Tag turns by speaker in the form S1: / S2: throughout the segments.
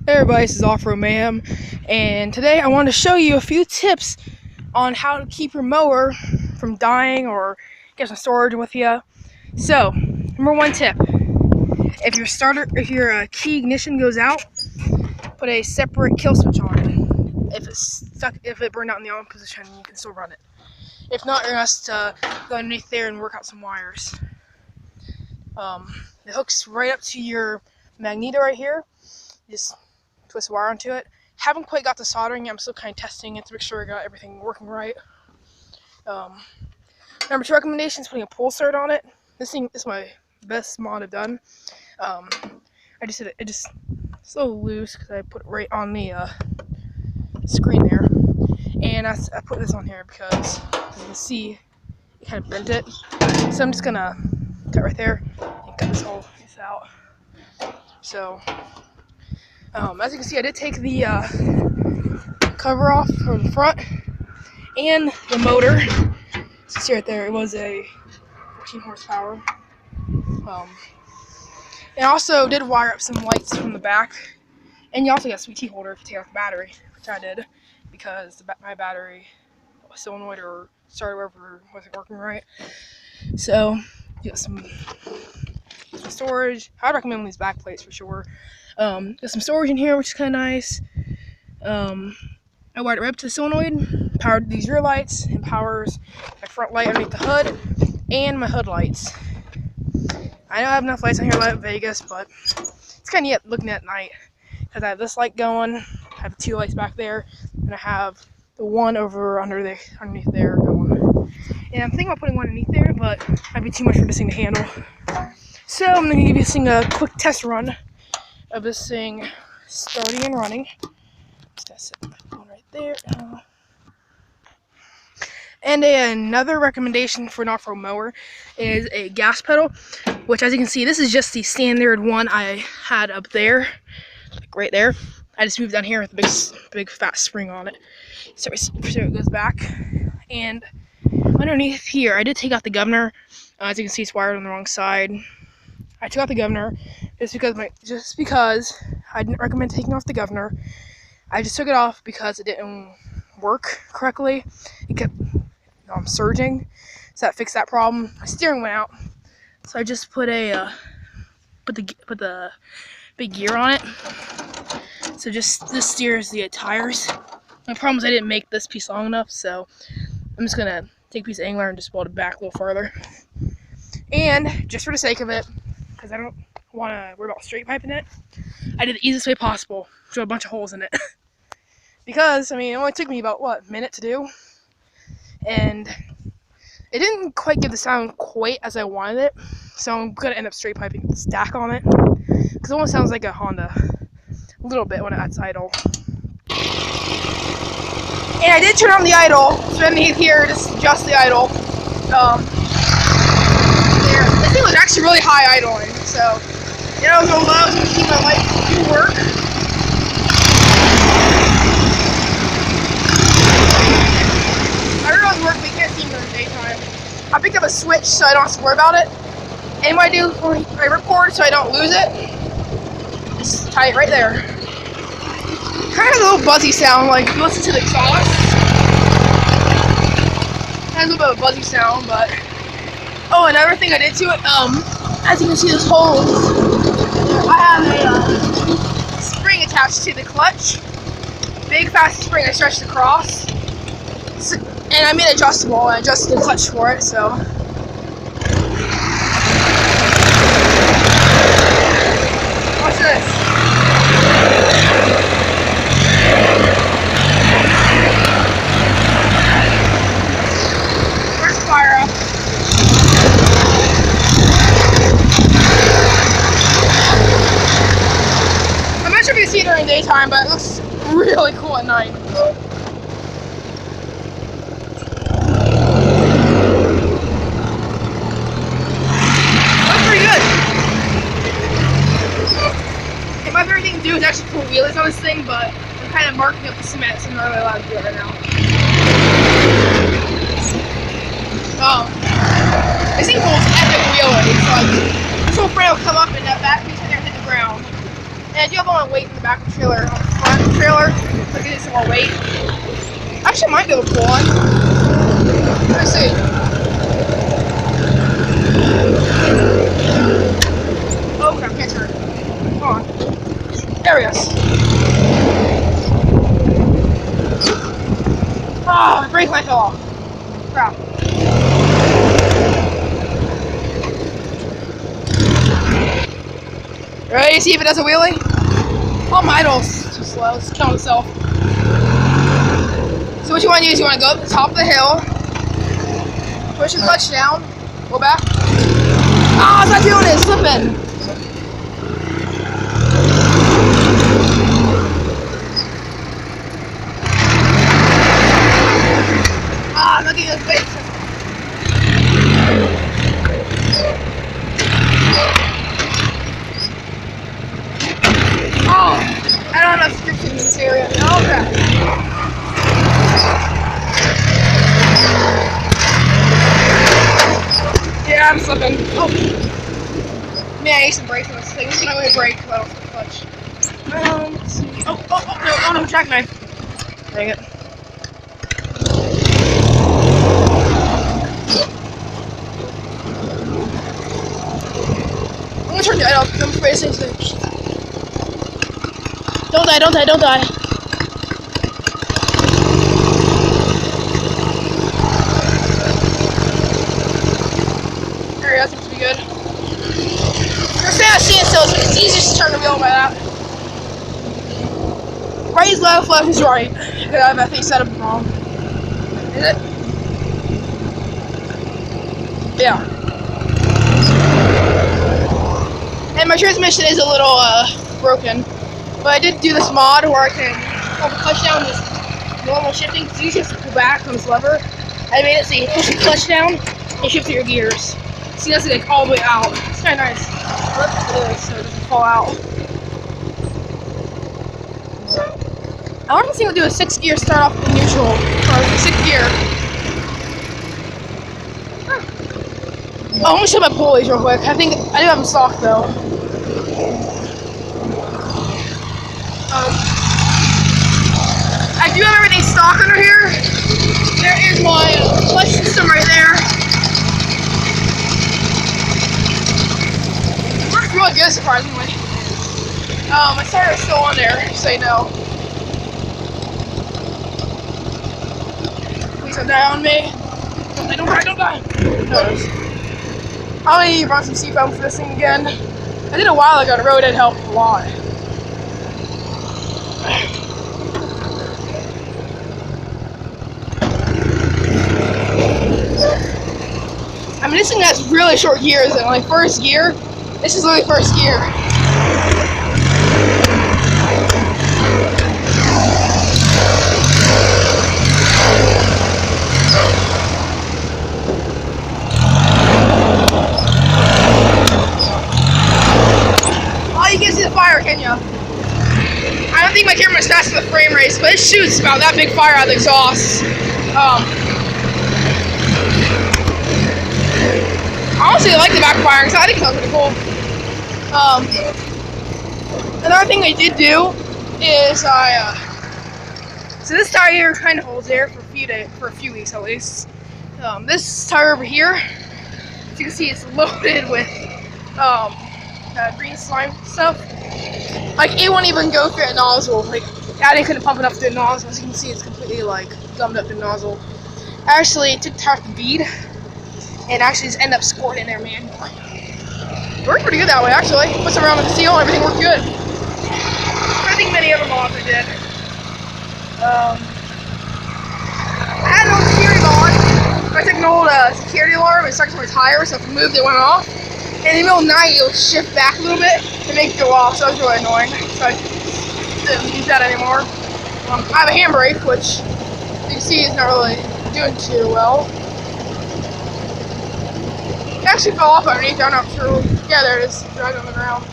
S1: Hey everybody, this is Off-Road Mayhem, and today I want to show you a few tips on how to keep your mower from dying or get some storage with you. So, number one tip: if your key ignition goes out, put a separate kill switch on it. If it burned out in the on position, you can still run it. If not, you're gonna have to go underneath there and work out some wires. It hooks right up to your magneto right here. Just twist the wire onto it. Haven't quite got the soldering yet. I'm still kind of testing it to make sure I got everything working right. Number two recommendation is putting a pull start on it. This is my best mod I've done. I just did it. It just so loose because I put it right on the screen there, and I put this on here because, as you can see, it kind of bent it. So I'm just gonna cut right there and cut this whole piece out. So. As you can see, I did take the cover off from the front and the motor. So see right there, it was a 14 horsepower. And I also did wire up some lights from the back, and you also got a sweet tea holder if you take out the battery, which I did because my battery solenoid or starter whatever wasn't working right. So you got some storage. I'd recommend these back plates for sure. There's some storage in here, which is kind of nice. I wired it right up to the solenoid, powered these rear lights, and powers my front light underneath the hood, and my hood lights. I know I have enough lights on here at Vegas, but it's kind of neat looking at night, because I have this light going, I have two lights back there, and I have the one underneath there going. And I'm thinking about putting one underneath there, but that'd be too much for this thing to handle. So I'm going to give you this thing a quick test run of this thing starting and running. Just set that one right there. And another recommendation for an off-road mower is a gas pedal, which, as you can see, this is just the standard one I had up there, like right there. I just moved down here with a big fat spring on it, so it goes back. And underneath here, I did take out the governor. As you can see, it's wired on the wrong side. I took out the governor just because I didn't recommend taking off the governor. I just took it off because it didn't work correctly. It kept surging, so that fixed that problem. My steering went out, so I just put the big gear on it. So just this steers the tires. My problem is I didn't make this piece long enough, so I'm just gonna take a piece of angler and just weld it back a little further. And just for the sake of it, because I don't want to worry about straight piping it, I did the easiest way possible, drill a bunch of holes in it. Because, I mean, it only took me about, a minute to do, and it didn't quite give the sound quite as I wanted it, so I'm going to end up straight piping the stack on it, because it almost sounds like a Honda, a little bit when it's idle. And I did turn on the idle, so underneath here, just adjust the idle. This thing was actually really high idling, so I was going low to keep my lights do work. I don't know if it works, but you can't see me in the daytime. I picked up a switch so I don't have to worry about it. And what I do when I record so I don't lose it, just tie it right there. Kind of a little buzzy sound, like if you listen to the exhaust. It has a little bit of a buzzy sound, but oh, another thing I did to it, as you can see, this hole, I have a spring attached to the clutch. Big fast spring I stretched across. And I made it adjustable, and I adjusted the clutch for it, so. Watch this. Where's the fire up? I'm not sure if you can see it during daytime, but it looks really cool at night. Looks pretty good. And my favorite thing to do is actually put wheelies on this thing, but I'm kind of marking up the cement, so I'm not really allowed to do it right now. This thing holds epic wheelies. Like, this whole frame will come up and that back piece right there hit the ground. And I do have all my weight in the back of the trailer, on the front of the trailer, so I can do some more weight. Actually, I might be able to pull one. Let's see. Oh crap, can't turn. Come on. There he is. Ah, my brake light fell off. Crap. Ready? See if it does a wheelie? Oh, my idle's too slow. It's killing itself. So what you want to do is you want to go up the top of the hill, push the clutch down, go back. Ah, it's not doing it. It's slipping. Ah, I'm not getting this weight. Oh, I don't have enough friction in this area. Oh crap. Yeah, I'm slipping. Oh. Man, I need some brakes on this thing. This is my only brake, but I don't have the clutch. Let's see. Oh, no, jackknife. Dang it. I'm gonna turn the light off because I'm afraid this thing's gonna... Don't die. There, that seems to be good. For fast standstill, so it's easier to turn the wheel by that. Right is left is right. I think set up wrong. Is it? Yeah. And my transmission is a little broken. But I did do this mod where I can hold the clutch down with normal shifting. It's easier to pull back on this lever. I made it so you push the clutch down and shift your gears. See, that's like all the way out. It's kind of nice. Look at this so it doesn't fall out. I want to see if we'll do a 6th gear start off with neutral, or 6th gear. Oh, I'm gonna show my pulleys real quick. I do have them stock though. I do have everything stock under here. There is my clutch system right there. It works really good, surprisingly. My starter's still on there, so you know. Please don't die on me. Don't die. No. I'm gonna need to run some seafoam for this thing again. I did a while ago, the road did help a lot. I mean, this thing has really short gears, and like first gear, this is literally first gear. Oh, you can't see the fire, can you? I don't think my camera's fast for the frame race, but it shoots about that big fire out of the exhaust. Honestly, I like the backfire because I think that was pretty cool. Another thing I did do is so this tire here kind of holds there for a few weeks at least. This tire over here, as you can see, it's loaded with green slime stuff. Like it won't even go through a nozzle. Like I couldn't pump it up through the nozzle. As you can see, it's completely like gummed up the nozzle. Actually, it took the tire to bead. And actually just end up squirting in there, man. It worked pretty good that way, actually. Put some around with the seal, everything worked good. I think many of them also did. I had an old security mod. I took an old security alarm and stuck to my tire, so if it moved, it went off. And in the middle of the night, it would shift back a little bit to make it go off, so it was really annoying. So I didn't use that anymore. I have a handbrake, which you can see is not really doing too well. It actually fell off underneath. I'm not sure. Yeah, there it is. Dragged on the ground.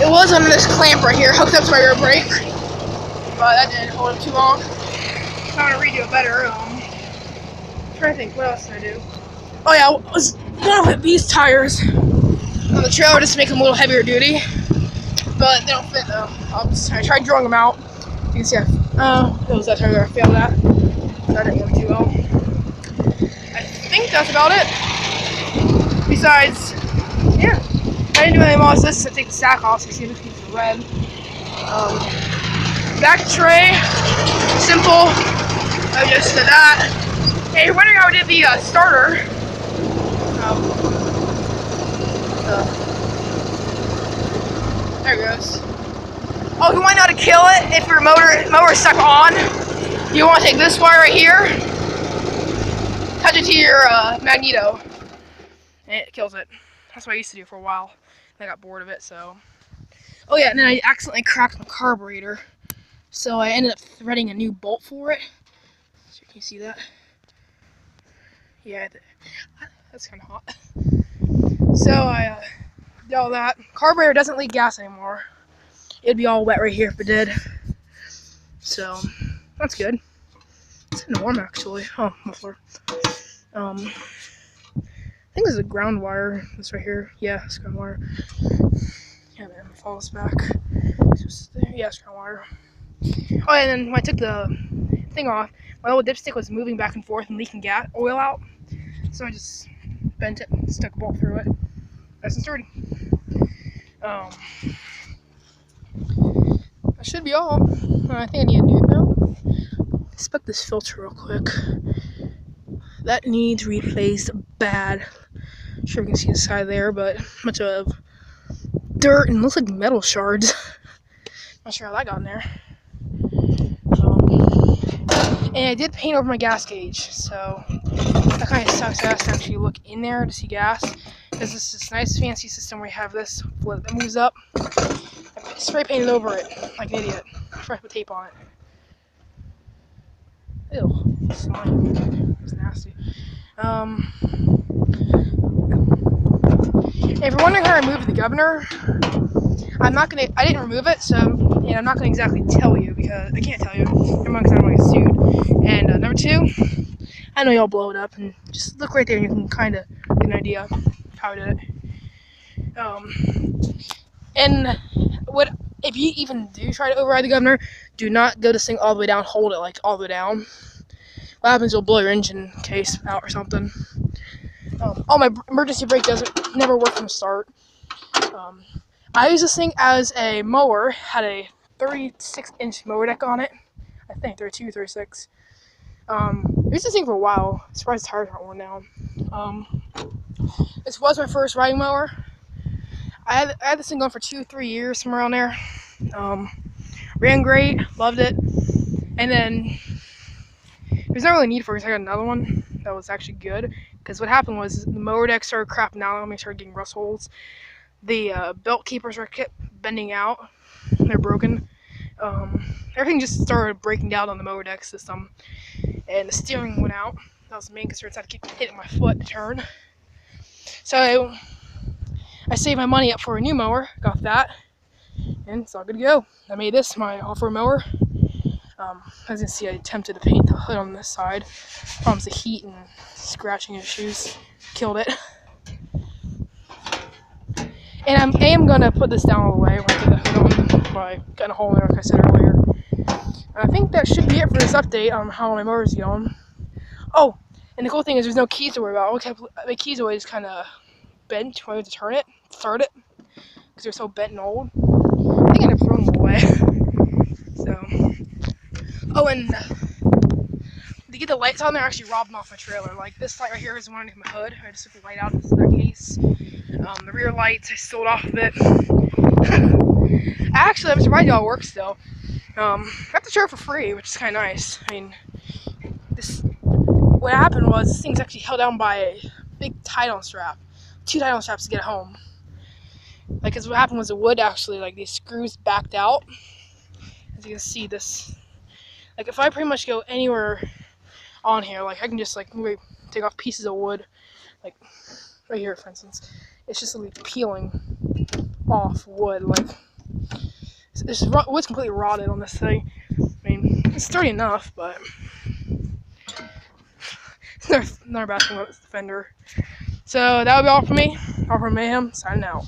S1: It was under this clamp right here, hooked up to my rear brake, but that didn't hold it too long. So I'm gonna redo it better. I'm trying to think, what else did I do? Oh yeah, I was gonna put these tires on the trailer just to make them a little heavier duty. but they don't fit though. I tried drawing them out. You can see that was that time where I failed at. That didn't work too well. I think that's about it. Besides, yeah, I didn't do anything else. This is to take the sack off so you see this piece of red. Back tray, simple. I just did that. Hey, you're wondering how I did the starter. There it goes. Oh, you want to know how to kill it if your mower is stuck on? You want to take this wire right here, touch it to your magneto, and it kills it. That's what I used to do for a while. I got bored of it, so. Oh yeah, and then I accidentally cracked my carburetor, so I ended up threading a new bolt for it. So can you see that? Yeah, that's kind of hot. So I did all that. Carburetor doesn't leak gas anymore. It'd be all wet right here if it did. So that's good. It's kind of warm actually. Oh, muffler. I think this is a ground wire. This right here. Yeah, it's ground wire. Yeah, man, follow this back. Yeah, it's ground wire. Oh, and then when I took the thing off, my old dipstick was moving back and forth and leaking oil out. So I just bent it and stuck a bolt through it. Nice and sturdy. That should be all. I think I need a new now. Inspect this filter real quick. That needs replaced bad. I'm sure you can see inside there, but a bunch of dirt and looks like metal shards. Not sure how that got in there. And I did paint over my gas gauge, so that kind of sucks. I have to actually look in there to see gas, because this is a nice fancy system where you have this flip that moves up. I spray painted over it like an idiot. Try to put tape on it. Ew, slime. It's nasty. If you're wondering how I removed the governor, I didn't remove it, so I'm not gonna exactly tell you because I can't tell you. Number one, because I don't want to get sued, and number two, I know y'all blow it up, and just look right there, and you can kind of get an idea how I did it. And if you even do try to override the governor, do not go this thing all the way down. Hold it like all the way down. What happens? You'll blow your engine case out or something. My emergency brake never work from the start. I use this thing as a mower. Had a 36-inch mower deck on it. I think 32, 36. I used this thing for a while. I'm surprised the tires aren't worn down. This was my first riding mower. I had this thing going for 2-3 years, somewhere around there. Ran great, loved it. And then there's not really need for it, so I got another one that was actually good. Because what happened was the mower deck started crapping out on me, started getting rust holes. The belt keepers kept bending out. They're broken. Everything just started breaking down on the mower deck system. And the steering went out. That was the main concern, so I had to keep hitting my foot to turn. So I saved my money up for a new mower, got that, and it's all good to go. I made this my off-road mower. As you can see, I attempted to paint the hood on this side. Problems with heat and scratching issues killed it. And I am going to put this down all the way when I get the hood on by cutting a hole in there, like I said earlier. And I think that should be it for this update on how my mower's going. Oh, and the cool thing is there's no keys to worry about. My keys always kind of bent when I went to start it, because they're so bent and old. I think I ended up throwing them away. So, oh, and to get the lights on, they're actually robbing off my trailer. Like this light right here is one underneath my hood. I just took the light out of the case. The rear lights I stole off of it. Actually, I'm surprised y'all work still. I got the shirt for free, which is kind of nice. I mean, what happened was this thing's actually held down by a big tie-down strap. 2 tie-down straps to get it home. Like, cause what happened was the wood actually, like, these screws backed out. As you can see, this, like, if I pretty much go anywhere on here, like, I can just, like, maybe take off pieces of wood, like, right here, for instance. It's just like peeling off wood, like, this wood's completely rotted on this thing. I mean, it's sturdy enough, but it's not a bad thing about this Defender. So that would be all for me. All from Mayhem, signing out.